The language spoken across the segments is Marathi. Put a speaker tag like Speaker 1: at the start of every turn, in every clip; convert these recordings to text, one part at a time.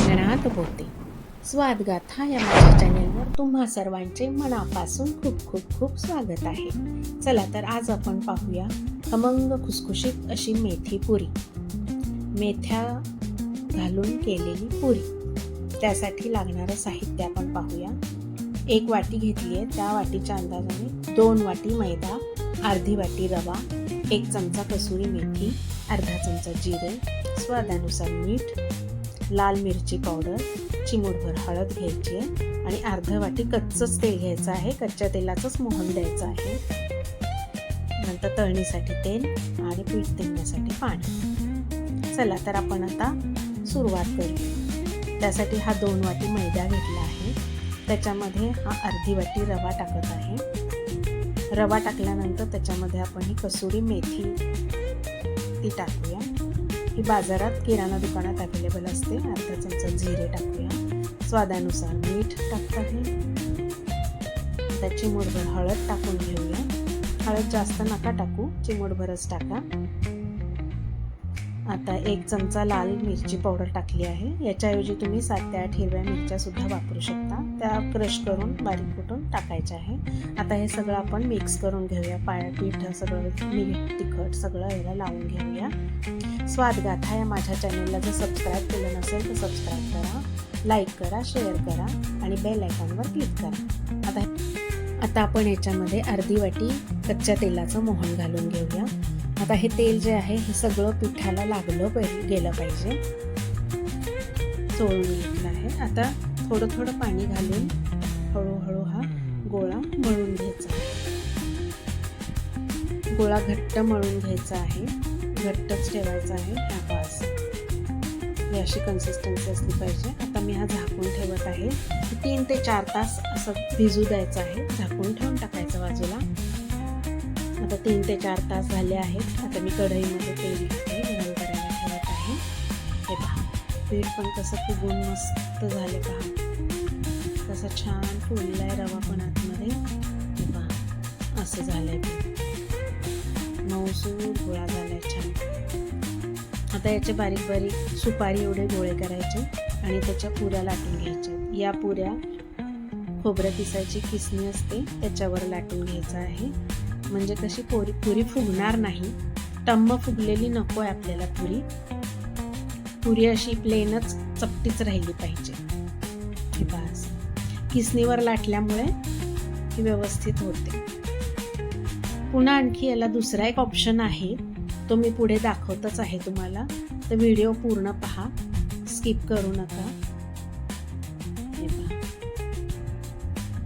Speaker 1: अंगणात बोते. स्वादगाथा या माझ्या चॅनेलवर तुम्हा सर्वांचे मनापासून खूप खूप खूप स्वागत आहे. चला तर आज आपण पाहूया खमंग खुसखुशीत अशी मेथी पुरी, मेथ्या घालून केलेली पुरी. त्यासाठी लागणारं साहित्य आपण पाहूया. 1 वाटी घेतली आहे, त्या वाटीच्या अंदाजाने 2 वाटी मैदा, अर्धी वाटी रवा, 1 चमचा कसुरी मेथी, अर्धा चमचा जिरे, स्वादानुसार मीठ, लाल मिरची पावडर, चिमूटभर हळद घ्यायची आहे आणि अर्धा वाटी कच्चंच तेल घ्यायचं आहे. कच्च्या तेलाचंच मोहन द्यायचं आहे. नंतर तळणीसाठी तेल आणि पीठ तळण्यासाठी पाणी. चला तर आपण आता सुरुवात करूया. त्यासाठी हा 2 वाटी मैदा घेतला आहे. त्याच्यामध्ये हा अर्धी वाटी रवा टाकत आहे. रवा टाकल्यानंतर त्याच्यामध्ये आपण ही कसुरी मेथी ती टाकूया. ही बाजारात किराणा दुकानात अवेलेबल असते. अर्धा चमचा जिरे टाकूया. स्वादानुसार मीठ टाकत आहे. आता चिमूटभर हळद टाकून घेऊया. हळद जास्त नका टाकू, चिमूटभरच टाका. आता 1 चमचा लाल मिरची पावडर टाकली आहे. याच्याऐवजी तुम्ही 7 ते 8 हिरव्या मिरच्या सुद्धा वापरू शकता. त्या क्रश करून बारीक कुटून टाकायच्या आहे. आता हे सगळं आपण मिक्स करून घेऊया. पीठ सगळं, मीठ, तिखट सगळं याला लावून घेऊया. स्वादगाथा या माझ्या चॅनलला जर सबस्क्राईब केलं नसेल तर सबस्क्राईब करा, लाईक करा, शेअर करा आणि बेल आयकॉनवर क्लिक करा. आता आपण याच्यामध्ये अर्धी वाटी कच्च्या तेलाचं मोहन घालून घेऊया. आता हे तेल जे आहे हे सगळं पिठाला लागलं गेलं पाहिजे. चोळून घेतलं आहे. आता थोडं थोडं पाणी घालून हळूहळू हा गोळा मळून घ्यायचा आहे. गोळा घट्ट मळून घ्यायचा आहे. घट्टच ठेवायचा आहे. बस ही अशी कन्सिस्टन्सी असली पाहिजे. आता मी हा झाकून ठेवत आहे. 3 ते 4 तास असं भिजू द्यायचं आहे. झाकून ठेवून टाकायचं बाजूला. आता 3 ते 4 तास झाले आहेत. आता मी कढईमध्ये तेल गरम करायला ठेवत आहे. हे पहा, पीठ पण कसं फुगून मस्त झाले. पहा कसं छान फुललं आहे. रवा पण आतमध्ये. हे पहा असं झालं आहे. पीठ मऊसूर गोळा झाला आहे छान. आता याचे बारीक बारीक सुपारी एवढे गोळे करायचे आणि त्याच्या पुऱ्या लाटून घ्यायच्या. या पुऱ्या खोबरं किसायची किसणी असते त्याच्यावर लाटून घ्यायचं आहे. म्हणजे कशी पुरी फुगणार नाही. टम्म फुगलेली नको आहे आपल्याला पुरी. पुरी अशी प्लेनच चपटीच राहिली पाहिजे. हे बस किसणीवर लाटल्यामुळे ही व्यवस्थित होते. पुन्हा आणखी याला दुसरा एक ऑप्शन आहे, तो मी पुढे दाखवतच आहे तुम्हाला. तर व्हिडिओ पूर्ण पहा, स्किप करू नका. हे पहा,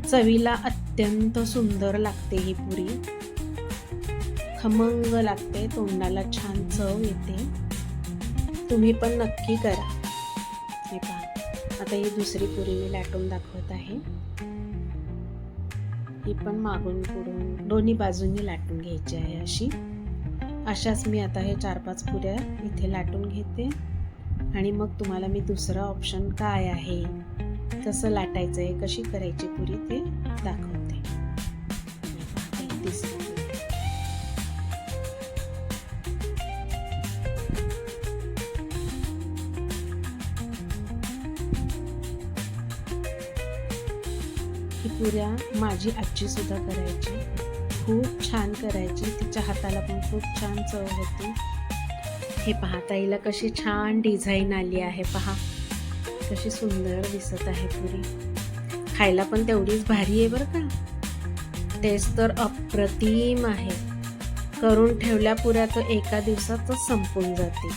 Speaker 1: चवीला अत्यंत सुंदर लागते ही पुरी. खमंग लागते, तोंडाला छान चव येते. तुम्ही पण नक्की करा. हे पहा, आता ही दुसरी पुरी मी लाटून दाखवत आहे. ही पण मागून पुढून दोन्ही बाजूंनी लाटून घ्यायची आहे. अशाच मी आता हे 4-5 पुऱ्या इथे लाटून घेते आणि मग तुम्हाला मी दुसरा ऑप्शन काय आहे, कसं लाटायचं आहे, कशी करायची पुरी ते दाखवते. तिसरी ही पुऱ्या माझी आजी सुद्धा करायची. खूप छान करायची. तिच्या हाताला पण खूप छान चव होती. हे पहा, ताईला कशी छान डिझाईन आली आहे. पहा कशी सुंदर दिसत आहे पुरी. खायला पण तेवढीच भारी आहे बरं का. टेस्ट तर अप्रतिम आहे. करून ठेवल्या पुऱ्या तर एका दिवसातच संपून जाते.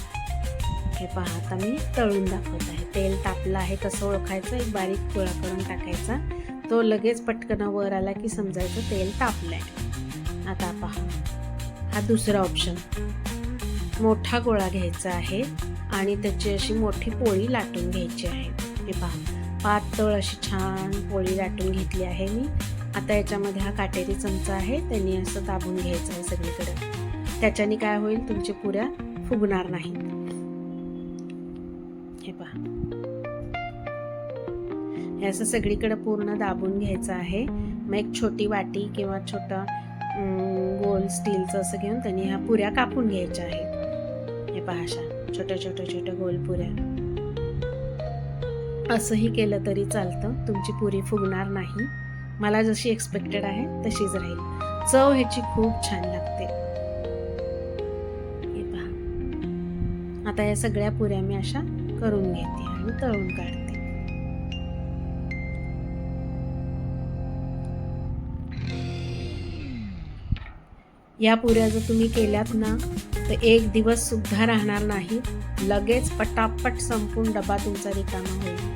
Speaker 1: हे पहा, आता मी तळून दाखवत आहे. तेल तापलं आहे कसं ओळखायचं. एक बारीक गोळा करून टाकायचा. तो लगेच पटकन वर आला की समजायचं तेल तापलंय. आता पहा, हा दुसरा ऑप्शन. मोठा गोळा घ्यायचा आहे आणि त्याची अशी मोठी पोळी लाटून घ्यायची आहे. हे पहा, पातळ अशी छान पोळी लाटून घेतली आहे मी. आता याच्यामध्ये हा काटेरी चमचा आहे, त्यांनी असं दाबून घ्यायचं आहे सगळीकडे. त्याच्याने काय होईल, तुमच्या पुऱ्या फुगणार नाहीत. हे पहा, हे असं सगळीकडे पूर्ण दाबून घ्यायचं आहे. मग एक छोटी वाटी किंवा छोटा गोल स्टीलचं असं घेऊन त्यांनी ह्या पुऱ्या कापून घ्यायच्या आहेत. हे पहा, अशा छोट्या छोट्या छोट्या गोल पुऱ्या. असंही केलं तरी चालतं, तुमची पुरी फुगणार नाही. मला जशी एक्सपेक्टेड आहे तशीच राहील. चव ह्याची खूप छान लागते. हे पहा, आता या सगळ्या पुऱ्या मी अशा करून घेते आणि तळून काढते. या पुऱ्या जर तुम्ही केल्यात ना तर एक दिवस सुद्धा राहणार नाही, लगेच पटापट संपून डबा तुमचा रिकामा होईल.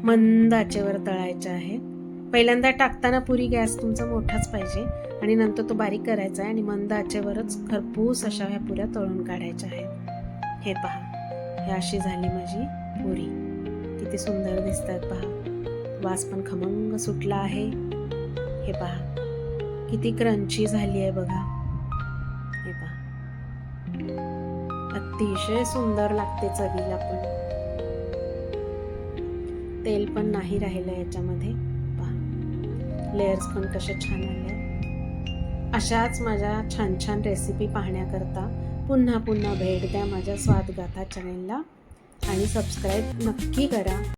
Speaker 1: मंद आचेवर तळायच्या आहेत. पहिल्यांदा टाकताना पुरी गॅस तुमचा मोठाच पाहिजे आणि नंतर तो बारीक करायचा आहे आणि मंद आचेवरच खरपूस अशा ह्या पुऱ्या तळून काढायच्या आहेत. हे पहा, हे अशी झाली माझी पुरी. किती सुंदर दिसतात पहा. वास पण खमंग सुटला आहे. हे पहा किती क्रंची झाली आहे बघा. हे पहा, अतिशय सुंदर लागते चवीला पण. तेल पण नाही राहिलं याच्यामध्ये. पहा, लेयर्स पण कसे छान आले. अशाच माझ्या छान छान रेसिपी पाहण्याकरता पुन्हा पुन्हा भेट द्या माझ्या स्वादगाथा चॅनेलला आणि सबस्क्राईब नक्की करा.